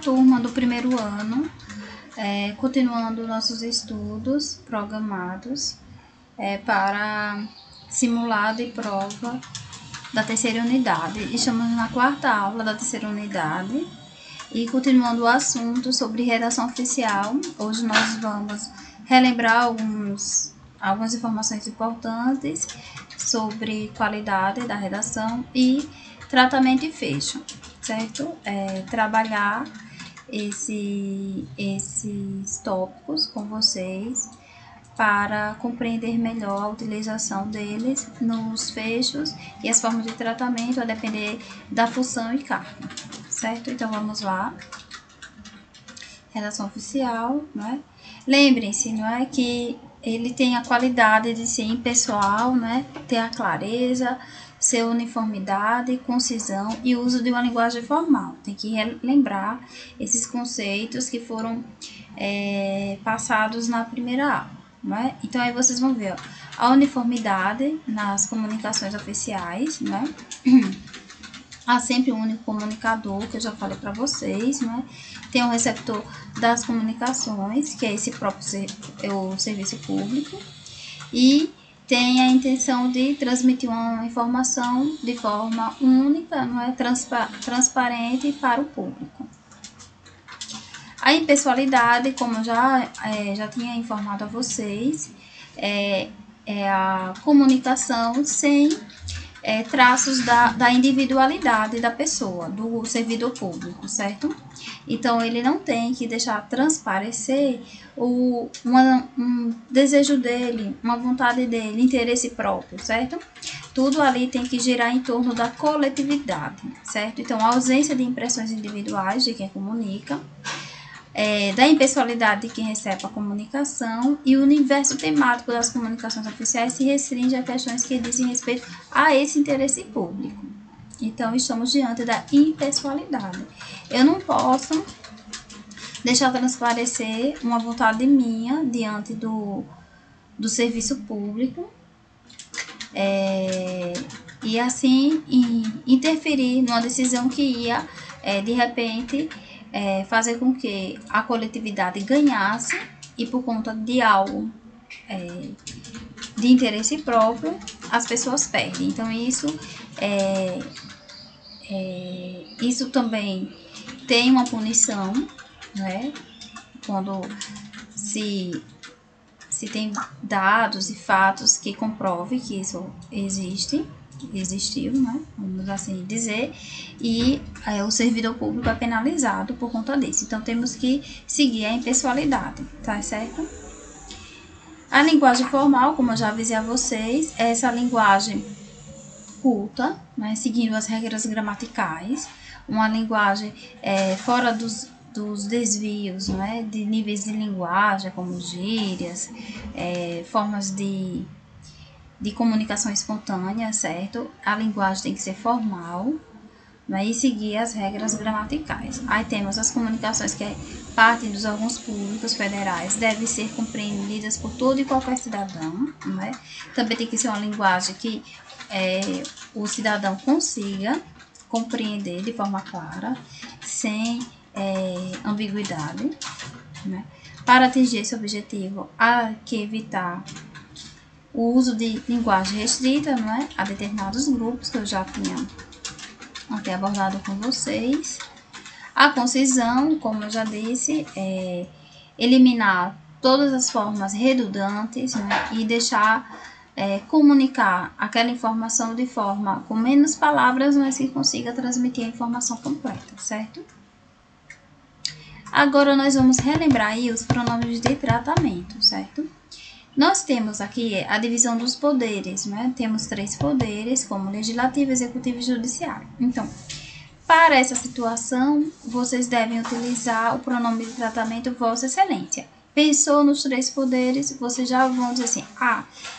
turma do primeiro ano, continuando nossos estudos programados para simulado e prova da terceira unidade. Estamos na quarta aula da terceira unidade e continuando o assunto sobre redação oficial. Hoje nós vamos relembrar algumas informações importantes sobre qualidade da redação e tratamento e fecho, certo? Trabalhar esses tópicos com vocês para compreender melhor a utilização deles nos fechos e as formas de tratamento a depender da função e carga, certo? Então vamos lá. Redação oficial, né? Lembrem-se, não é, que ele tem a qualidade de ser impessoal, né? Ter a clareza, ser uniformidade, concisão e uso de uma linguagem formal. Tem que lembrar esses conceitos que foram passados na primeira aula. Né? Então, aí vocês vão ver, ó, a uniformidade nas comunicações oficiais, né? Há sempre um único comunicador, que eu já falei para vocês, né? Tem um receptor das comunicações, que é esse próprio o serviço público, e tem a intenção de transmitir uma informação de forma única, não é? Transparente para o público. A impessoalidade, como eu já tinha informado a vocês, é a comunicação sem traços da individualidade da pessoa, do servidor público, certo? Então, ele não tem que deixar transparecer um desejo dele, uma vontade dele, interesse próprio, certo? Tudo ali tem que girar em torno da coletividade, certo? Então, a ausência de impressões individuais de quem comunica, da impessoalidade de quem recebe a comunicação, e o universo temático das comunicações oficiais se restringe a questões que dizem respeito a esse interesse público. Então, estamos diante da impessoalidade. Eu não posso deixar transparecer uma vontade minha diante do serviço público e assim interferir numa decisão que ia, de repente, fazer com que a coletividade ganhasse e por conta de algo de interesse próprio, as pessoas perdem. Então, isso também tem uma punição, né? Quando se tem dados e fatos que comprovem que isso existiu, né? Vamos assim dizer, e o servidor público é penalizado por conta disso. Então, temos que seguir a impessoalidade, tá certo? A linguagem formal, como eu já avisei a vocês, é essa linguagem culta, né? Seguindo as regras gramaticais, uma linguagem fora dos desvios, né, de níveis de linguagem, como gírias, formas de comunicação espontânea, certo? A linguagem tem que ser formal, né, e seguir as regras gramaticais. Aí temos as comunicações que partem dos órgãos públicos federais, devem ser compreendidas por todo e qualquer cidadão, né? Também tem que ser uma linguagem que o cidadão consiga compreender de forma clara, sem ambiguidade, né? Para atingir esse objetivo, há que evitar o uso de linguagem restrita, não é? A determinados grupos, que eu já tinha até abordado com vocês. A concisão, como eu já disse, eliminar todas as formas redundantes, né? E deixar comunicar aquela informação de forma com menos palavras, mas que consiga transmitir a informação completa, certo? Agora, nós vamos relembrar aí os pronomes de tratamento, certo? Nós temos aqui a divisão dos poderes, né? Temos 3 poderes, como legislativo, executivo e judiciário. Então, para essa situação, vocês devem utilizar o pronome de tratamento Vossa Excelência. Pensou nos 3 poderes, vocês já vão dizer assim,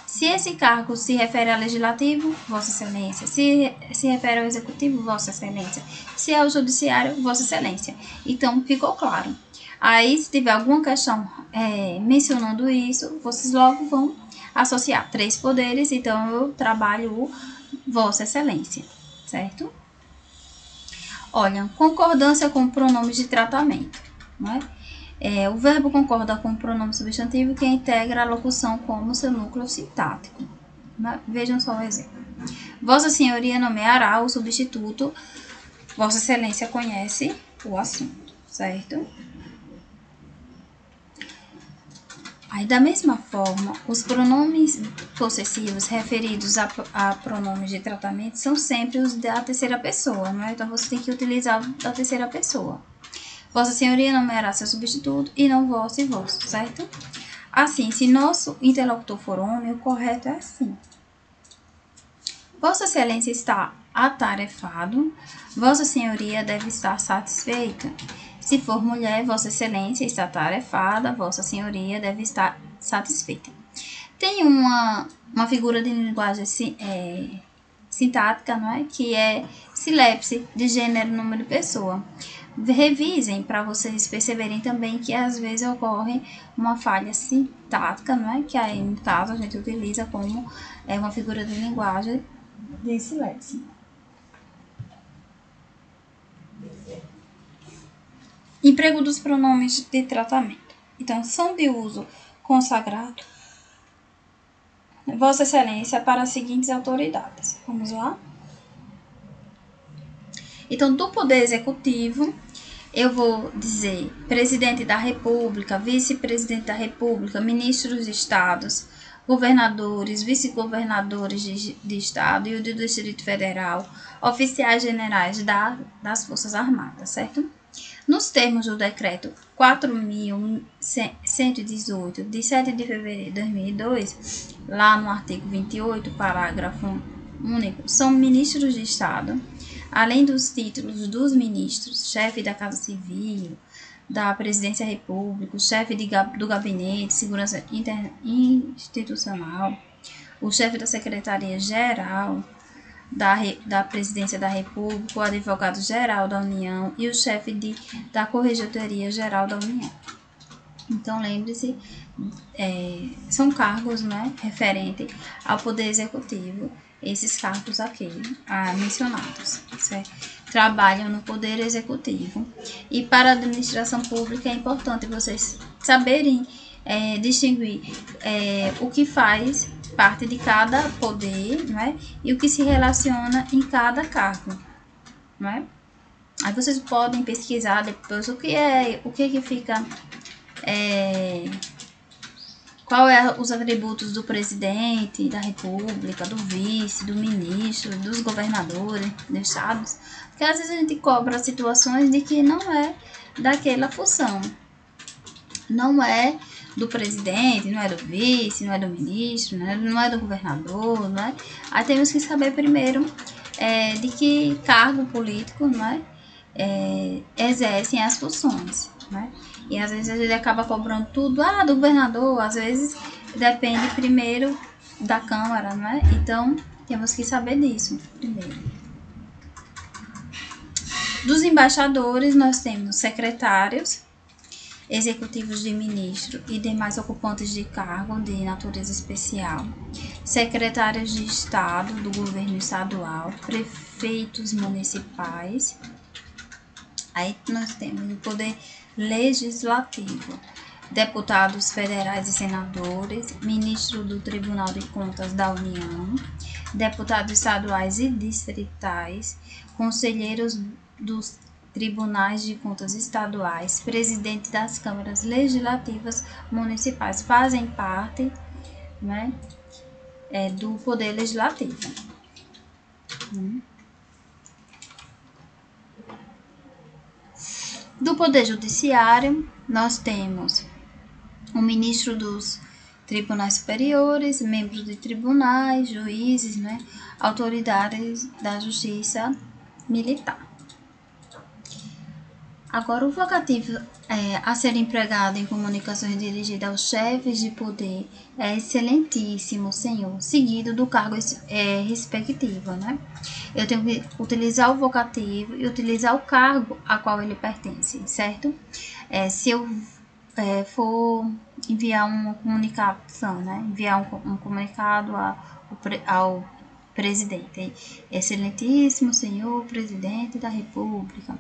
se esse cargo se refere ao legislativo, Vossa Excelência, se refere ao executivo, Vossa Excelência, se é ao judiciário, Vossa Excelência. Então, ficou claro. Aí, se tiver alguma questão mencionando isso, vocês logo vão associar 3 poderes, então eu trabalho o Vossa Excelência, certo? Olha, concordância com pronomes de tratamento, né? O verbo concorda com o pronome substantivo que integra a locução como seu núcleo sintático. Né? Vejam só o exemplo. Vossa Senhoria nomeará o substituto. Vossa Excelência conhece o assunto, certo? Aí, da mesma forma, os pronomes possessivos referidos a pronomes de tratamento são sempre os da terceira pessoa, né? Então, você tem que utilizar o da terceira pessoa. Vossa Senhoria nomeará seu substituto e não vosso e vosso, certo? Assim, se nosso interlocutor for homem, o correto é assim. Vossa Excelência está atarefado. Vossa Senhoria deve estar satisfeita. Se for mulher, Vossa Excelência está atarefada. Vossa Senhoria deve estar satisfeita. Tem uma figura de linguagem sintática, não é? Que é silepse de gênero, número de pessoa. Revisem para vocês perceberem também que às vezes ocorre uma falha sintática, não é? Que aí, no caso, a gente utiliza como uma figura de linguagem de silepse. Emprego dos pronomes de tratamento. Então, são de uso consagrado, Vossa Excelência, para as seguintes autoridades. Vamos lá? Então, do Poder Executivo, eu vou dizer Presidente da República, Vice-Presidente da República, Ministros de Estados, governadores, vice-governadores de Estado e o do Distrito Federal, oficiais generais das Forças Armadas, certo? Nos termos do Decreto 4.118, de 7 de fevereiro de 2002, lá no artigo 28, parágrafo único, são ministros de Estado, além dos títulos dos ministros, chefe da Casa Civil, da Presidência da República, chefe do Gabinete de Segurança Institucional, o chefe da Secretaria-Geral da Presidência da República, o Advogado-Geral da União e o chefe da Corregedoria-Geral da União. Então, lembre-se, são cargos, né, referentes ao Poder Executivo, esses cargos aqui mencionados, certo? Trabalham no Poder Executivo. E para a administração pública é importante vocês saberem distinguir o que faz parte de cada poder, né? E o que se relaciona em cada cargo, né? Aí vocês podem pesquisar depois o que fica, qual é os atributos do presidente da república, do vice, do ministro, dos governadores, dos estados, porque às vezes a gente cobra situações de que não é daquela função, não é do presidente, não é do vice, não é do ministro, não é do governador, não é? Aí temos que saber primeiro de que cargo político, não é? Exercem as funções, né? E às vezes a gente acaba cobrando tudo do governador, às vezes depende primeiro da Câmara, não é? Então temos que saber disso primeiro. Dos embaixadores, nós temos secretários executivos de ministro e demais ocupantes de cargo de natureza especial, secretários de Estado do governo estadual, prefeitos municipais. Aí nós temos o poder legislativo, deputados federais e senadores, ministro do Tribunal de Contas da União, deputados estaduais e distritais, conselheiros dos tribunais de contas estaduais, presidente das câmaras legislativas municipais fazem parte, né, do poder legislativo. Do poder judiciário, nós temos o ministro dos tribunais superiores, membros de tribunais, juízes, né, autoridades da justiça militar. Agora, o vocativo a ser empregado em comunicações dirigidas aos chefes de poder é excelentíssimo, senhor, seguido do cargo respectivo, né? Eu tenho que utilizar o vocativo e utilizar o cargo a qual ele pertence, certo? Se eu for enviar uma comunicação, né? Enviar um comunicado ao presidente. Excelentíssimo senhor presidente da República.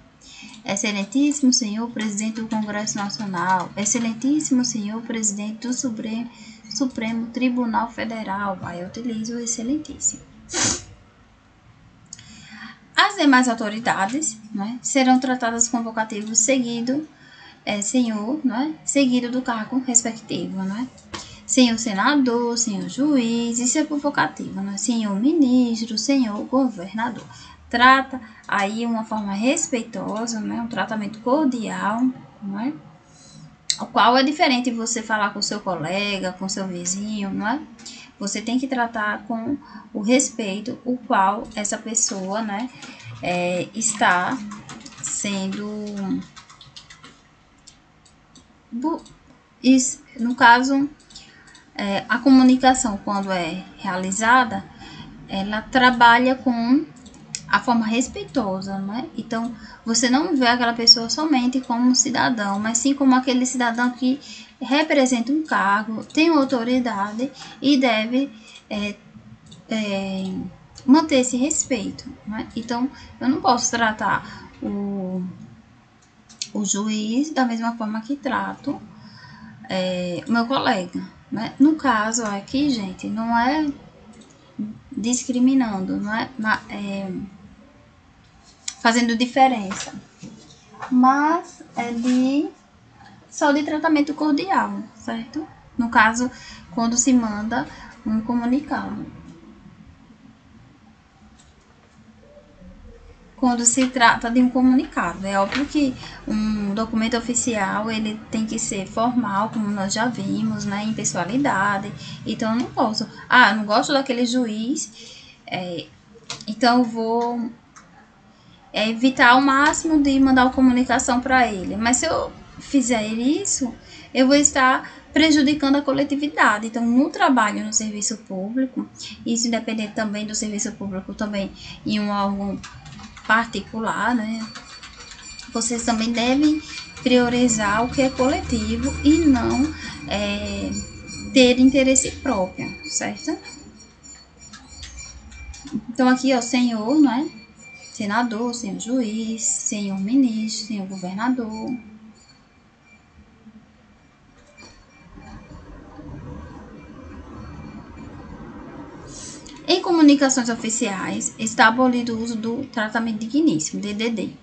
Excelentíssimo senhor presidente do Congresso Nacional. Excelentíssimo senhor presidente do Supremo Tribunal Federal. Aí eu utilizo o excelentíssimo. As demais autoridades, né, serão tratadas com vocativo seguido, senhor, né, seguido do cargo respectivo, né? Senhor senador, senhor juiz, isso é por vocativo, né? Senhor ministro, senhor governador. Trata aí uma forma respeitosa, né? Um tratamento cordial, né? O qual é diferente de você falar com seu colega, com seu vizinho, não é? Você tem que tratar com o respeito o qual essa pessoa, né, está sendo... No caso, a comunicação, quando é realizada, ela trabalha com a forma respeitosa, né? Então, você não vê aquela pessoa somente como um cidadão, mas sim como aquele cidadão que representa um cargo, tem autoridade e deve manter esse respeito, né? Então, eu não posso tratar o juiz da mesma forma que trato o meu colega, né? No caso aqui, gente, não é discriminando, não é fazendo diferença, mas é só de tratamento cordial, certo? No caso, quando se manda um comunicado. Quando se trata de um comunicado, é óbvio que um documento oficial, ele tem que ser formal, como nós já vimos, né, em pessoalidade. Então, eu não posso, eu não gosto daquele juiz, então eu vou evitar ao máximo de mandar uma comunicação para ele. Mas se eu fizer isso, eu vou estar prejudicando a coletividade. Então, no trabalho, no serviço público, isso independente também do serviço público, também em um órgão particular, né? Vocês também devem priorizar o que é coletivo e não ter interesse próprio, certo? Então, aqui, ó, senhor, né? Senador, senhor juiz, senhor ministro, senhor governador. Em comunicações oficiais, está abolido o uso do tratamento digníssimo, DDD.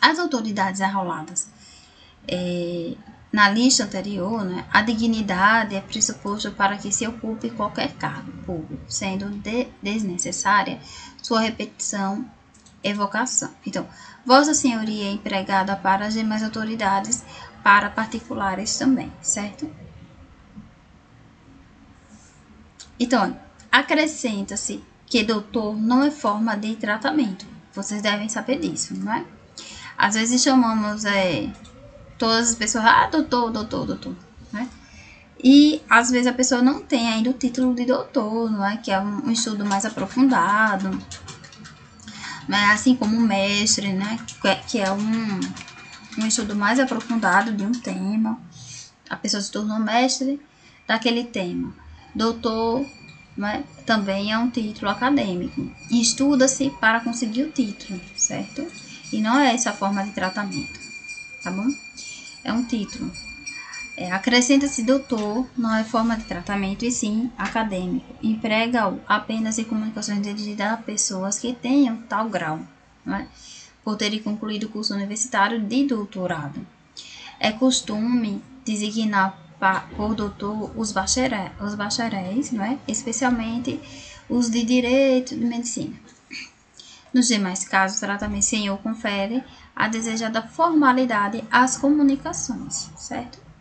As autoridades arroladas na lista anterior, né, a dignidade é pressuposto para que se ocupe qualquer cargo público, sendo desnecessária sua repetição evocação. Então, Vossa Senhoria é empregada para as demais autoridades, para particulares também, certo? Então, acrescenta-se que doutor não é forma de tratamento. Vocês devem saber disso, não é? Às vezes chamamos todas as pessoas, doutor, né? E às vezes a pessoa não tem ainda o título de doutor, não é? Que é um estudo mais aprofundado. Assim como mestre, né, que é um estudo mais aprofundado de um tema. A pessoa se tornou mestre daquele tema. Doutor, né, também é um título acadêmico. E estuda-se para conseguir o título, certo? E não é essa a forma de tratamento, tá bom? É um título. Acrescenta-se doutor, não é forma de tratamento, e sim acadêmico. Emprega-o apenas em comunicações dirigidas a pessoas que tenham tal grau, não é? Por terem concluído o curso universitário de doutorado. É costume designar por doutor os bacharéis, não é? Especialmente os de direito e de medicina. Nos demais casos, o tratamento senhor confere a desejada formalidade às comunicações, certo?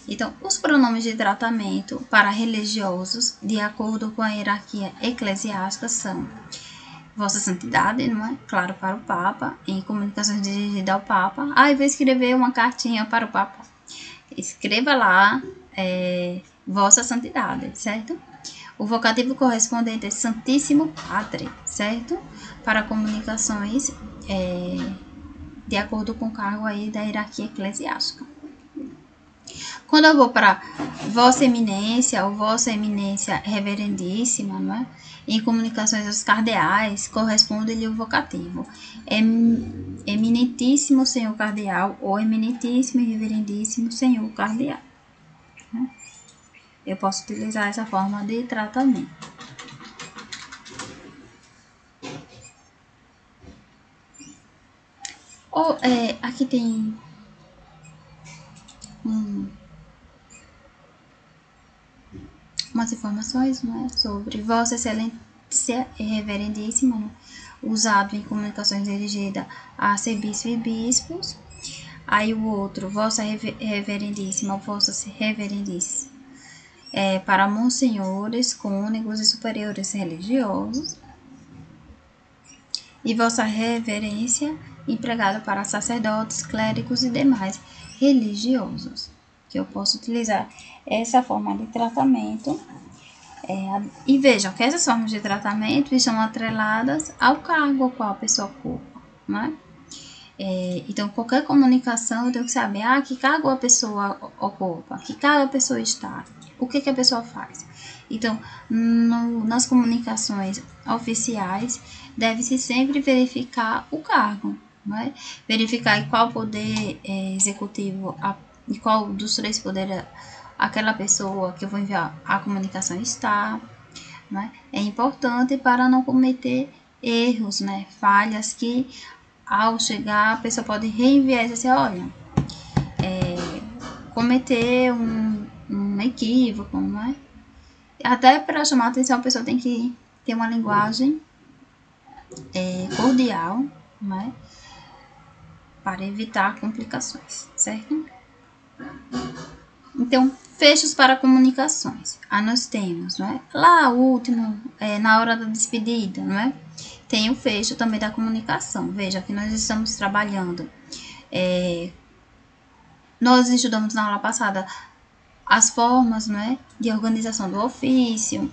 Então, os pronomes de tratamento para religiosos, de acordo com a hierarquia eclesiástica, são Vossa Santidade, não é? Claro, para o Papa, em comunicações dirigidas ao Papa. Eu vou escrever uma cartinha para o Papa. Escreva lá, Vossa Santidade, certo? O vocativo correspondente é Santíssimo Padre, certo? Para comunicações de acordo com o cargo aí da hierarquia eclesiástica. Quando eu vou para Vossa Eminência ou Vossa Eminência Reverendíssima, não é? Em comunicações aos cardeais, corresponde-lhe o vocativo. Eminentíssimo Senhor Cardeal ou Eminentíssimo e Reverendíssimo Senhor Cardeal. Né? Eu posso utilizar essa forma de tratamento. Aqui tem umas informações, né, sobre Vossa Excelência Reverendíssima, né, usado em comunicações dirigidas a arcebispos e bispos. Aí o outro, Vossa Reverendíssima, Vossa Reverendíssima, para monsenhores, cônegos e superiores religiosos. E Vossa Reverência, empregado para sacerdotes, clérigos e demais religiosos. Que eu posso utilizar essa forma de tratamento. E vejam que essas formas de tratamento estão atreladas ao cargo ao qual a pessoa ocupa, né? Então, qualquer comunicação eu tenho que saber que cargo a pessoa ocupa, que cargo a pessoa está, o que a pessoa faz. Então, nas comunicações oficiais, deve-se sempre verificar o cargo, né? Verificar em qual poder executivo, em qual dos 3 poderes aquela pessoa que eu vou enviar a comunicação está, né? É importante para não cometer erros, né? Falhas que ao chegar a pessoa pode reenviar e dizer, olha, cometer um equívoco, né? Até para chamar a atenção a pessoa tem que ter uma linguagem cordial, né? Para evitar complicações, certo? Então, fechos para comunicações. Nós temos, não é? Lá, o último, na hora da despedida, não é? Tem o fecho também da comunicação. Veja que nós estamos trabalhando. Nós estudamos na aula passada as formas, não é? De organização do ofício,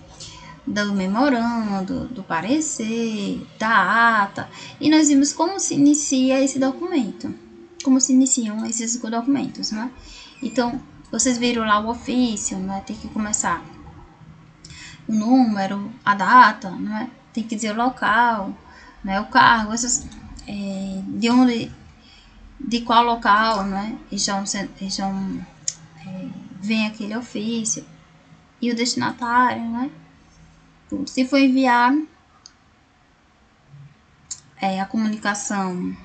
do memorando, do parecer, da ata. E nós vimos como se inicia esse documento. Como se iniciam esses documentos, não é? Então, vocês viram lá o ofício, né? Tem que começar o número, a data, né? Tem que dizer o local, né? O cargo, essas, de onde, de qual local, né? Vem aquele ofício e o destinatário, né? Se for enviar a comunicação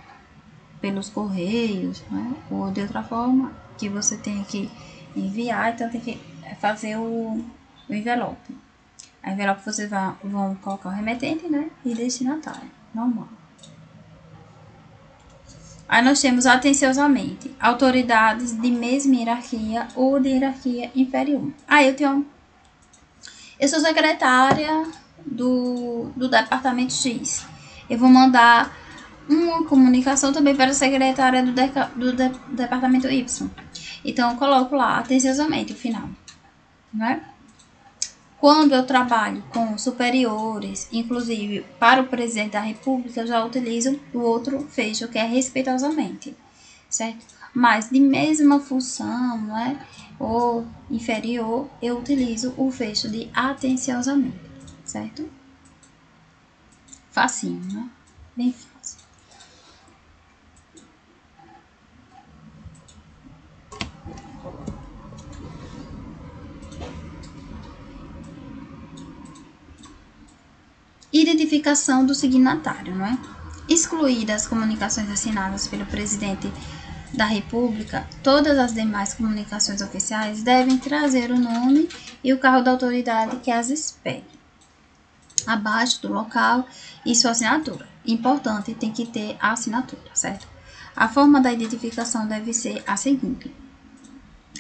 pelos correios, né? Ou de outra forma que você tem que enviar, então tem que fazer o envelope. A envelope vocês vão colocar o remetente, né? E destinatário, normal. Aí nós temos atenciosamente autoridades de mesma hierarquia ou de hierarquia inferior. Aí eu sou secretária do departamento X. Eu vou mandar uma comunicação também para a secretária do departamento Y. Então, eu coloco lá atenciosamente o final, né? Quando eu trabalho com superiores, inclusive para o presidente da República, eu já utilizo o outro fecho, que é respeitosamente, certo? Mas de mesma função, né, ou inferior, eu utilizo o fecho de atenciosamente, certo? Facinho, né? Bem fácil. Identificação do signatário, não é? Excluídas as comunicações assinadas pelo presidente da República, todas as demais comunicações oficiais devem trazer o nome e o cargo da autoridade que as expede, abaixo do local e sua assinatura. Importante, tem que ter a assinatura, certo? A forma da identificação deve ser a seguinte: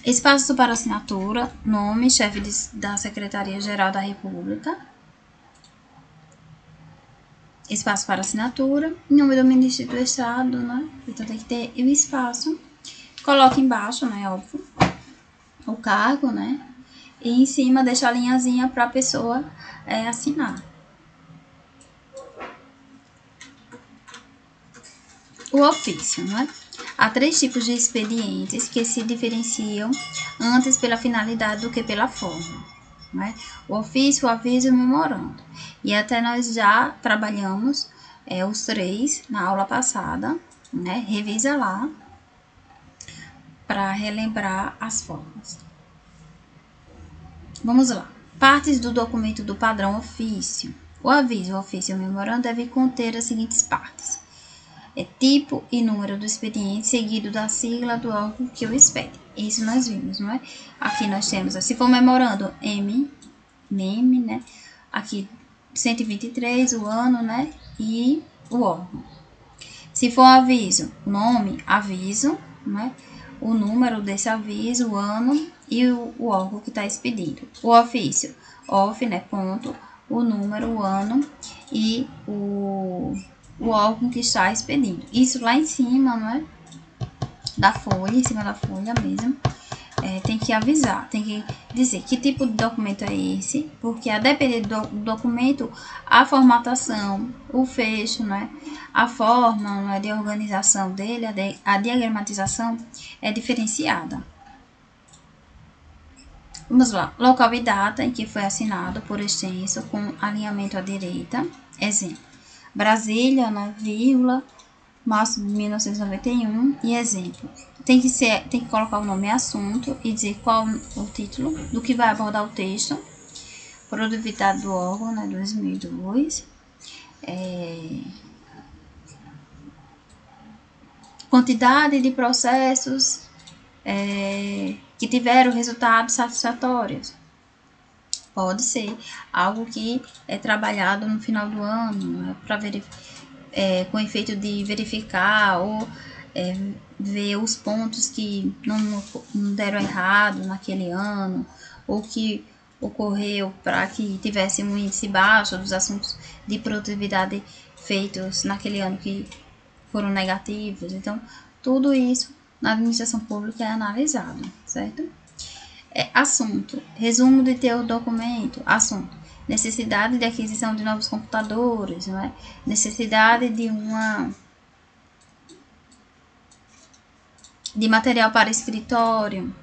espaço para assinatura, nome, chefe da Secretaria-Geral da República, espaço para assinatura, nome do ministro do Estado, né? Então tem que ter o espaço. Coloca embaixo, né? Óbvio, o cargo, né? E em cima deixa a linhazinha para a pessoa assinar. O ofício, né? Há 3 tipos de expedientes que se diferenciam antes pela finalidade do que pela forma, né? O ofício, o aviso e o memorando. E até nós já trabalhamos os 3 na aula passada, né? Revisa lá para relembrar as formas. Vamos lá. Partes do documento do padrão ofício. O aviso, o ofício e o memorando devem conter as seguintes partes: tipo e número do expediente, seguido da sigla do órgão que o expede. Isso nós vimos, não é? Aqui nós temos, se for memorando, MEM, né? Aqui 123, o ano, né? E o órgão. Se for aviso, nome, aviso, né? O número desse aviso, o ano e o órgão que está expedido. O ofício, né? Ponto, o número, o ano e o órgão que está expedindo. Isso lá em cima, não é? Da folha, em cima da folha mesmo. Tem que avisar, tem que dizer que tipo de documento é esse, porque a depender do documento, a formatação, o fecho, né? A forma, né, de organização dele, a diagramatização é diferenciada. Vamos lá. Local e data em que foi assinado por extenso com alinhamento à direita. Exemplo: Brasília, na vírgula, março de 1991. E exemplo: tem que colocar o nome assunto e dizer qual o título do que vai abordar o texto. Produtividade do órgão, né, 2002. Quantidade de processos que tiveram resultados satisfatórios. Pode ser algo que é trabalhado no final do ano, né, para com o efeito de verificar ou ver os pontos que não deram errado naquele ano, ou que ocorreu para que tivesse um índice baixo dos assuntos de produtividade feitos naquele ano que foram negativos. Então, tudo isso na administração pública é analisado, certo? Assunto: resumo de teu documento. Assunto: necessidade de aquisição de novos computadores, não é? Necessidade de material para escritório,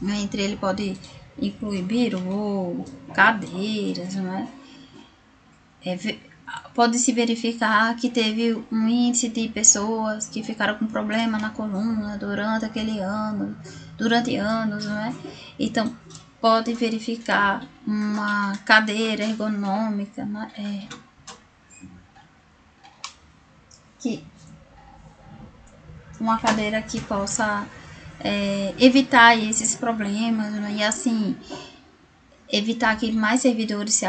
né? Entre ele pode incluir birô, cadeiras, não é? Pode-se verificar que teve um índice de pessoas que ficaram com problema na coluna durante aquele ano, durante anos, não é? Então, pode verificar uma cadeira ergonômica, né? Uma cadeira que possa evitar esses problemas, né? E assim evitar que mais servidores se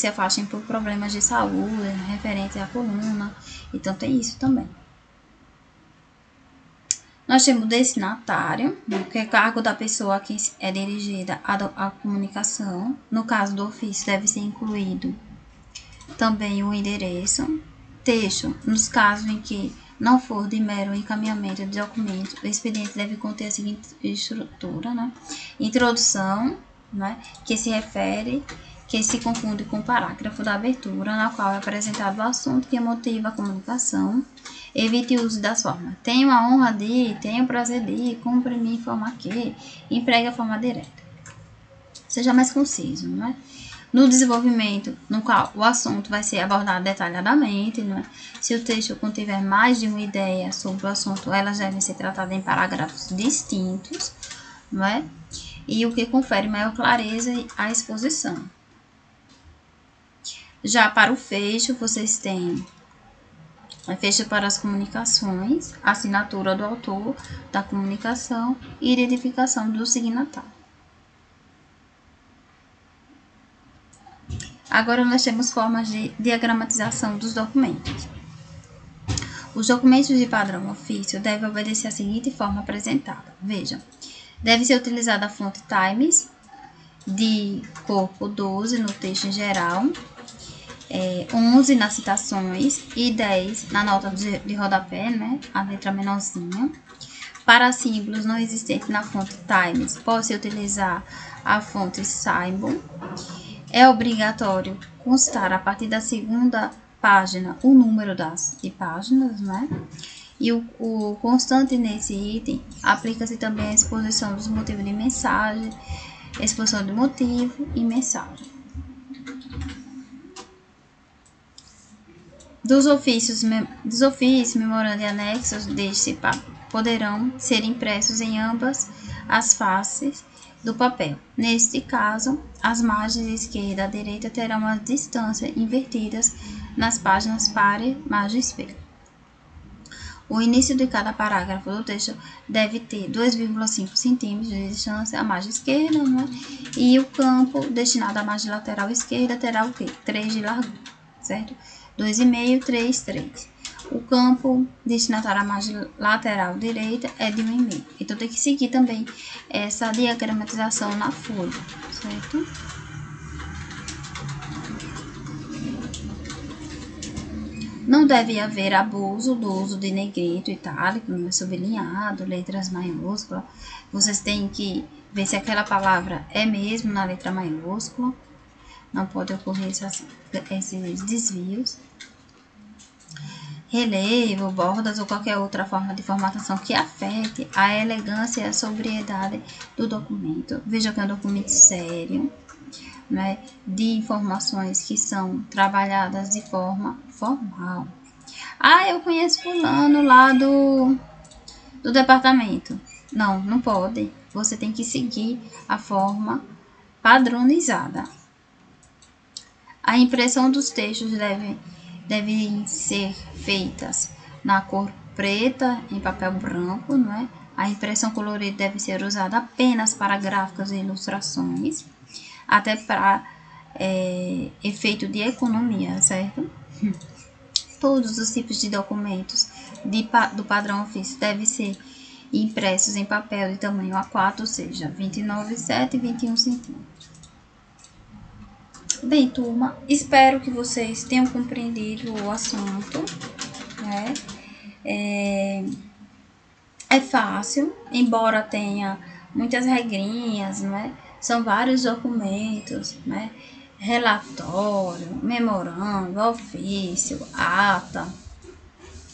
afastem por problemas de saúde, né, referente à coluna. Então tem isso também. Nós temos o destinatário, né, que é cargo da pessoa a quem é dirigida a comunicação. No caso do ofício, deve ser incluído também o endereço. Texto: nos casos em que não for de mero encaminhamento de documento, o expediente deve conter a seguinte estrutura, né? Introdução, né? Que se confunde com o parágrafo da abertura, na qual é apresentado o assunto que motiva a comunicação. Evite o uso das formas: tenho a honra de, tenho o prazer de, cumpre-me informar que, empregue a forma direta. Seja mais conciso, né? No desenvolvimento, no qual o assunto vai ser abordado detalhadamente, né? Se o texto contiver mais de uma ideia sobre o assunto, elas devem ser tratadas em parágrafos distintos, né? E o que confere maior clareza à exposição. Já para o fecho, vocês têm fecho para as comunicações, assinatura do autor da comunicação e identificação do signatário. Agora nós temos formas de diagramatização dos documentos. Os documentos de padrão ofício devem obedecer a seguinte forma apresentada. Vejam: deve ser utilizada a fonte Times, de corpo 12 no texto em geral, 11 nas citações e 10 na nota de rodapé, né, a letra menorzinha. Para símbolos não existentes na fonte Times, pode-se utilizar a fonte Symbol. É obrigatório constar a partir da segunda página o número de páginas, né? E o constante nesse item aplica-se também à exposição dos motivos de mensagem, exposição de motivo e mensagem. Dos ofícios, memorando e anexos deste poderão ser impressos em ambas as faces do papel. Neste caso, as margens esquerda e direita terão as distâncias invertidas nas páginas para e margem espelho. O início de cada parágrafo do texto deve ter 2,5 centímetros de distância à margem esquerda, né? E o campo destinado à margem lateral esquerda terá o quê? 3 de largura, certo? 2,5, 3, 3. O campo destinatário à margem lateral direita é de 1,5. Então, tem que seguir também essa diagramatização na folha, certo? Não deve haver abuso do uso de negrito, itálico, número sublinhado, letras maiúsculas. Vocês têm que ver se aquela palavra é mesmo na letra maiúscula. Não pode ocorrer esses desvios. Relevo, bordas ou qualquer outra forma de formatação que afete a elegância e a sobriedade do documento. Veja que é um documento sério, né, de informações que são trabalhadas de forma formal. Ah, eu conheço fulano lá do departamento. Não, não pode. Você tem que seguir a forma padronizada. A impressão dos textos devem ser feitas na cor preta, em papel branco, não é? A impressão colorida deve ser usada apenas para gráficos e ilustrações, até para efeito de economia, certo? Todos os tipos de documentos do padrão ofício devem ser impressos em papel de tamanho A4, ou seja, 29,7 e 21 centímetros. Bem, turma, espero que vocês tenham compreendido o assunto, né? É fácil, embora tenha muitas regrinhas, né? São vários documentos, né? Relatório, memorando, ofício, ata,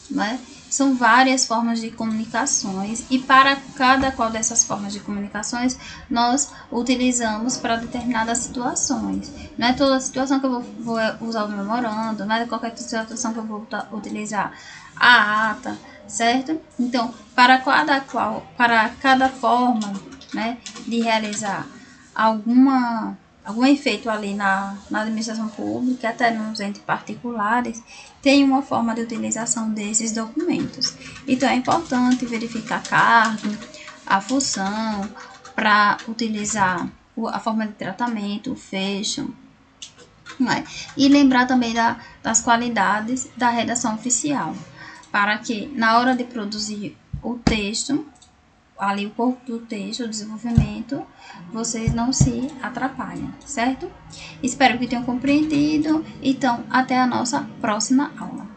né? São várias formas de comunicações e para cada qual dessas formas de comunicações nós utilizamos para determinadas situações. Não é toda situação que eu vou usar o memorando, não é qualquer situação que eu vou utilizar a ata, certo? Então, para cada forma, né, de realizar algum efeito ali na administração pública, até nos entes particulares, tem uma forma de utilização desses documentos. Então, é importante verificar a cargo, a função, para utilizar a forma de tratamento, o fecho, né? E lembrar também das qualidades da redação oficial, para que, na hora de produzir o texto, ali o corpo do texto, o desenvolvimento, vocês não se atrapalhem, certo? Espero que tenham compreendido. Então, até a nossa próxima aula.